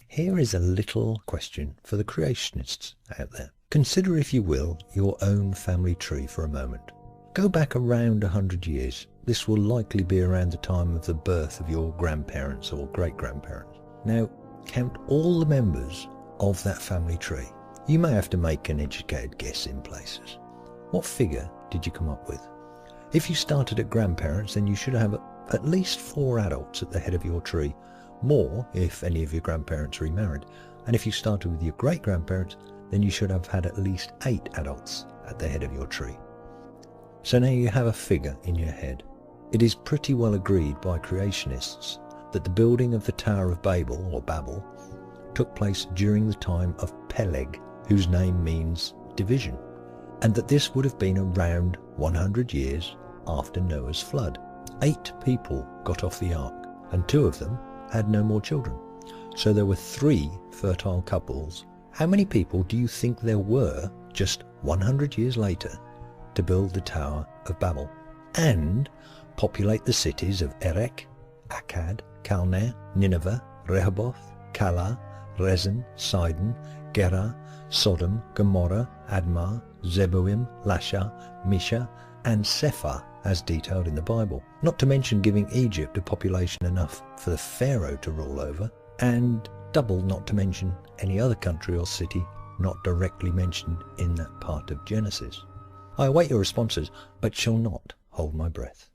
Here is a little question for the creationists out there. Consider, if you will, your own family tree for a moment. Go back around 100 years. This will likely be around the time of the birth of your grandparents or great-grandparents. Now, count all the members of that family tree. You may have to make an educated guess in places. What figure did you come up with? If you started at grandparents, then you should have at least 4 adults at the head of your tree, more if any of your grandparents remarried. And if you started with your great-grandparents, then you should have had at least 8 adults at the head of your tree. So now you have a figure in your head. It is pretty well agreed by creationists that the building of the Tower of Babel, or Babel, took place during the time of Peleg, whose name means division, and that this would have been around 100 years after Noah's flood. 8 people got off the ark, and 2 of them had no more children. So there were 3 fertile couples. How many people do you think there were just 100 years later to build the Tower of Babel and populate the cities of Erech, Akkad, Calneh, Nineveh, Rehoboth, Calah, Rezin, Sidon, Gerar, Sodom, Gomorrah, Admah, Zeboim, Lasha, Misha, and Sephar, as detailed in the Bible, not to mention giving Egypt a population enough for the Pharaoh to rule over, and double not to mention any other country or city not directly mentioned in that part of Genesis. I await your responses, but shall not hold my breath.